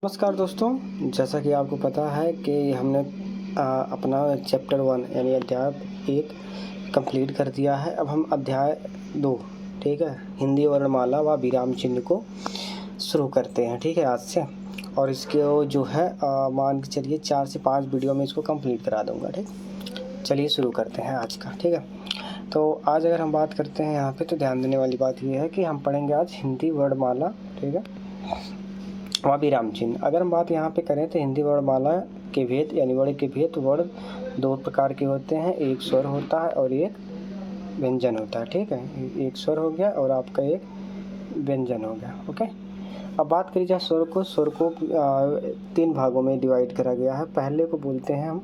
नमस्कार दोस्तों, जैसा कि आपको पता है कि हमने अपना चैप्टर 1 यानी अध्याय 1 कंप्लीट कर दिया है। अब हम अध्याय 2 ठीक है, हिंदी वर्णमाला व विराम चिन्ह को शुरू करते हैं। ठीक है, आज से। और इसके जो है मान के चलिए 4 से 5 वीडियो में इसको कंप्लीट करा दूंगा। ठीक, चलिए शुरू करते हैं आज का। ठीक है, तो आज अगर हम बात करते हैं यहाँ पे, तो ध्यान देने वाली बात ये है कि हम पढ़ेंगे आज हिंदी वर्णमाला। ठीक है, वह विराम चिन्ह। अगर हम बात यहाँ पे करें तो हिंदी वर्णमाला के भेद यानी वर्ण के भेद, वर्ण 2 प्रकार के होते हैं, एक स्वर होता है और एक व्यंजन होता है। ठीक है, एक स्वर हो गया और आपका एक व्यंजन हो गया। ओके, अब बात करी जाए स्वर को। स्वर को 3 भागों में डिवाइड करा गया है। पहले को बोलते हैं हम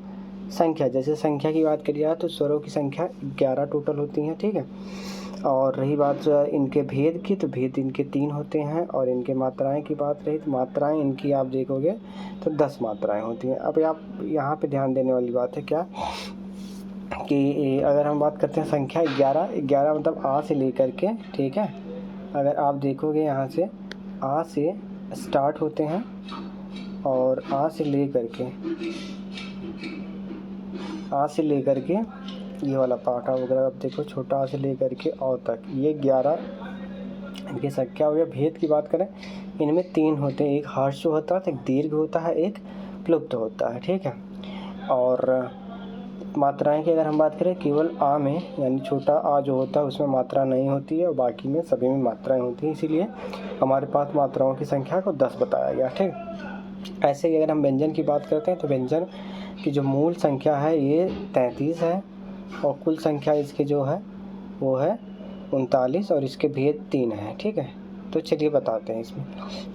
संख्या। जैसे संख्या की बात करी जाए तो स्वरों की संख्या 11 टोटल होती है। ठीक है, और रही बात इनके भेद की, तो भेद इनके 3 होते हैं। और इनके मात्राएं की बात रही तो मात्राएं इनकी आप देखोगे तो 10 मात्राएं होती हैं। अब आप यहाँ पे ध्यान देने वाली बात है क्या कि अगर हम बात करते हैं संख्या 11 मतलब आ से लेकर के, ठीक है, अगर आप देखोगे यहाँ से आ से स्टार्ट होते हैं और आ से लेकर के ये वाला पार्ट वगैरह आप देखो, छोटा आ से लेकर के औ तक, ये 11 इनकी संख्या हो गया। भेद की बात करें, इनमें 3 होते हैं, एक हर्ष होता है, एक दीर्घ होता है, एक प्लुप्त होता है। ठीक है, और मात्राएं की अगर हम बात करें, केवल आ में यानी छोटा आ जो होता है उसमें मात्रा नहीं होती है और बाकी में सभी में मात्राएं होती हैं, इसीलिए हमारे पास मात्राओं की संख्या को 10 बताया गया। ठीक, ऐसे ही अगर हम व्यंजन की बात करते हैं तो व्यंजन की जो मूल संख्या है ये 33 है और कुल संख्या इसके जो है वो है 39 और इसके भेद 3 है। ठीक है, तो चलिए बताते हैं इसमें।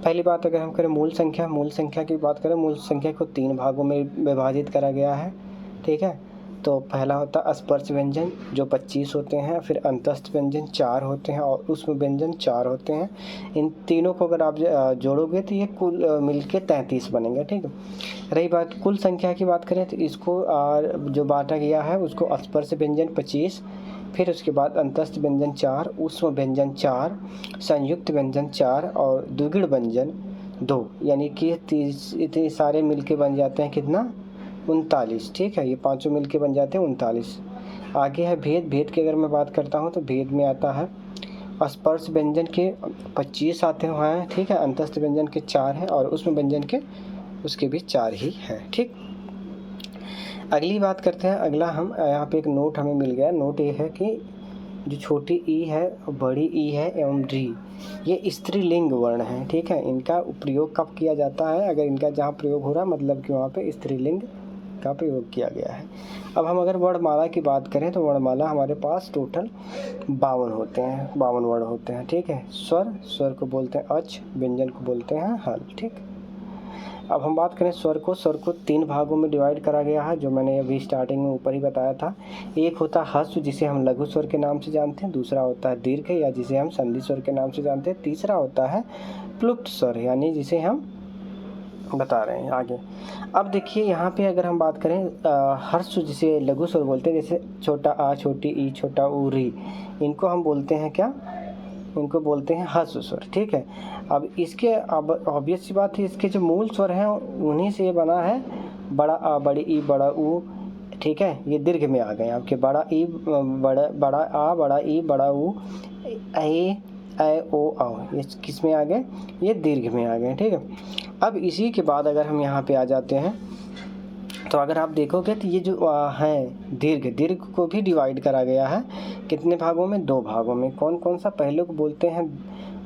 पहली बात अगर हम करें मूल संख्या की बात करें, मूल संख्या को 3 भागों में विभाजित करा गया है। ठीक है, तो पहला होता है स्पर्श व्यंजन जो 25 होते हैं, फिर अंतस्थ व्यंजन 4 होते हैं और उष्म व्यंजन 4 होते हैं। इन तीनों को अगर आप जोड़ोगे तो ये कुल मिलके 33 बनेंगे। ठीक है, रही बात कुल संख्या की बात करें तो इसको जो बांटा गया है उसको स्पर्श व्यंजन 25, फिर उसके बाद अंतस्थ व्यंजन 4, उष्म व्यंजन 4, संयुक्त व्यंजन 4 और द्विगुण व्यंजन 2, यानी कि इतने सारे मिलके बन जाते हैं कितना, 39। ठीक है, ये पांचों मिलके बन जाते हैं 39। आगे है भेद की अगर मैं बात करता हूँ तो भेद में आता है स्पर्श व्यंजन के 25 आते हैं। ठीक है, अंतस्थ व्यंजन के 4 हैं और उष्म व्यंजन के उसके भी 4 ही हैं। ठीक, अगली बात करते हैं। अगला हम यहाँ पे एक नोट हमें मिल गया। नोट ये है कि जो छोटी ई है, बड़ी ई है एवं डी, ये स्त्रीलिंग वर्ण हैं। ठीक है, इनका प्रयोग कब किया जाता है, अगर इनका जहाँ प्रयोग हो रहा है मतलब कि वहाँ पे स्त्रीलिंग का प्रयोग किया गया है। अब हम अगर वर्णमाला की बात करें तो वर्णमाला हमारे पास टोटल 52 होते हैं, 52 वर्ण होते हैं। ठीक है, स्वर को बोलते हैं अच, व्यंजन को बोलते हैं हल। ठीक, अब हम बात करें स्वर को 3 भागों में डिवाइड करा गया है, जो मैंने अभी स्टार्टिंग में ऊपर ही बताया था। एक होता है ह्रस्व जिसे हम लघु स्वर के नाम से जानते हैं, दूसरा होता है दीर्घ या जिसे हम संधि स्वर के नाम से जानते हैं, तीसरा होता है प्लुप्त स्वर यानी जिसे हम बता रहे हैं आगे। अब देखिए यहाँ पे अगर हम बात करें ह्रस्व जिसे लघु स्वर बोलते हैं, जैसे छोटा आ, छोटी ई, छोटा ऊ, री, इनको हम बोलते हैं क्या, इनको बोलते हैं ह्रस्व स्वर। ठीक है, अब इसके अब ऑब्वियस सी बात है, इसके जो मूल स्वर हैं उन्हीं से ये बना है। बड़ा आ, बड़ी ई, बड़ा ऊ, ठीक है, ये दीर्घ में आ गए आपके। बड़ा ई, बड़ा आ, बड़ा ई, बड़ा ऊ, ए ओ आओ, ये किस में आ गए, ये दीर्घ में आ गए। ठीक है, अब इसी के बाद अगर हम यहाँ पे आ जाते हैं तो अगर आप देखोगे तो ये जो हैं दीर्घ को भी डिवाइड करा गया है कितने भागों में, 2 भागों में। कौन कौन सा, पहले को बोलते हैं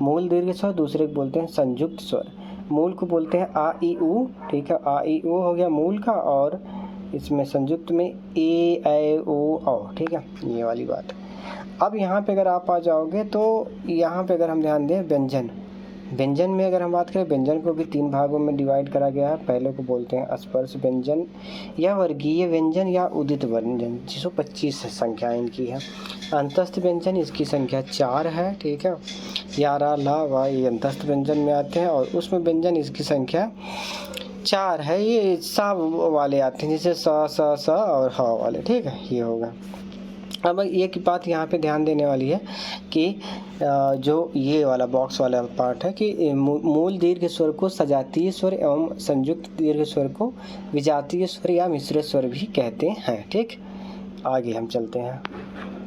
मूल दीर्घ स्वर, दूसरे को बोलते हैं संयुक्त स्वर। मूल को बोलते हैं आ ई ऊ। ठीक है, आ ई ऊ हो गया मूल का, और इसमें संयुक्त में ए ओ औ। ठीक है, ये वाली बात। अब यहाँ पे अगर आप आ जाओगे तो यहाँ पे अगर हम ध्यान दें व्यंजन में अगर हम बात करें, व्यंजन को भी 3 भागों में डिवाइड करा गया है। पहले को बोलते हैं स्पर्श व्यंजन या वर्गीय व्यंजन या उदित व्यंजन, 125 संख्या इनकी है। अंतस्थ व्यंजन, इसकी संख्या 4 है। ठीक है, यारा, ला, वा, ये अंतस्थ व्यंजन में आते हैं। और उसमें व्यंजन इसकी संख्या 4 है, ये सा वाले आते हैं, जैसे स, स और ह वाले। ठीक है, ये होगा। अब एक बात यहाँ पे ध्यान देने वाली है कि जो ये वाला बॉक्स वाला पार्ट है कि मूल दीर्घ स्वर को सजातीय स्वर एवं संयुक्त दीर्घ स्वर को विजातीय स्वर या मिश्रित स्वर भी कहते हैं। ठीक, आगे हम चलते हैं।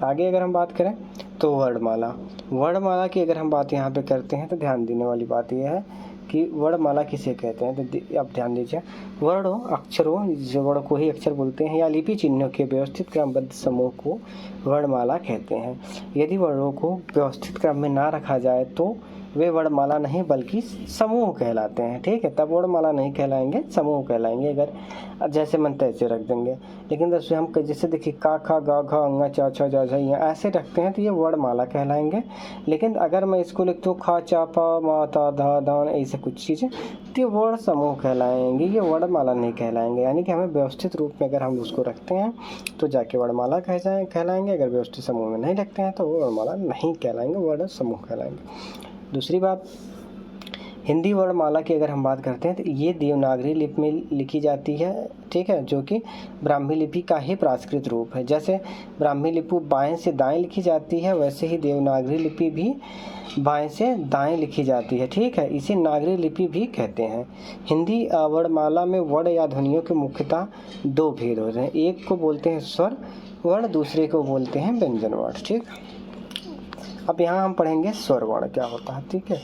आगे अगर हम बात करें तो वर्णमाला की अगर हम बात यहाँ पे करते हैं तो ध्यान देने वाली बात यह है कि वर्णमाला किसे कहते हैं। तो अब ध्यान दीजिए, वर्णों अक्षरों, जो वर्ण को ही अक्षर बोलते हैं, या लिपि चिन्हों के व्यवस्थित क्रमबद्ध समूह को वर्णमाला कहते हैं। यदि वर्णों को व्यवस्थित क्रम में ना रखा जाए तो वे वर्णमाला नहीं बल्कि समूह कहलाते हैं। ठीक है, तब वर्णमाला नहीं कहलाएंगे, समूह कहलाएंगे। अगर जैसे मन तैसे रख देंगे, लेकिन जैसे हम जैसे देखिए का खा गा घा अंगा चा छा जा झा ऐसे रखते हैं तो ये वर्णमाला कहलाएंगे। लेकिन अगर मैं इसको लिखता हूँ खा चा पा मा ता धा दान ऐसे कुछ चीज़ें, तो ये वर्ण समूह कहलाएंगे, ये वर्णमाला नहीं कहलाएंगे। यानी कि हमें व्यवस्थित रूप में अगर हम उसको रखते हैं तो जाके वर्णमाला कहलाएंगे। अगर व्यवस्थित समूह में नहीं रखते हैं तो वो वर्णमाला नहीं कहलाएंगे, वर्ण समूह कहलाएंगे। दूसरी बात, हिंदी वर्णमाला की अगर हम बात करते हैं तो ये देवनागरी लिपि में लिखी जाती है। ठीक है, जो कि ब्राह्मी लिपि का ही प्राकृत रूप है। जैसे ब्राह्मी लिपि बाएं से दाएं लिखी जाती है, वैसे ही देवनागरी लिपि भी बाएं से दाएं लिखी जाती है। ठीक है, इसे नागरी लिपि भी कहते हैं। हिंदी वर्णमाला में वर्ण या ध्वनियों के मुख्यतः दो भेद होते हैं। एक को बोलते हैं स्वर वर्ण, दूसरे को बोलते हैं व्यंजन वर्ण। ठीक, अब यहाँ हम पढ़ेंगे स्वर वर्ण क्या होता है। ठीक है।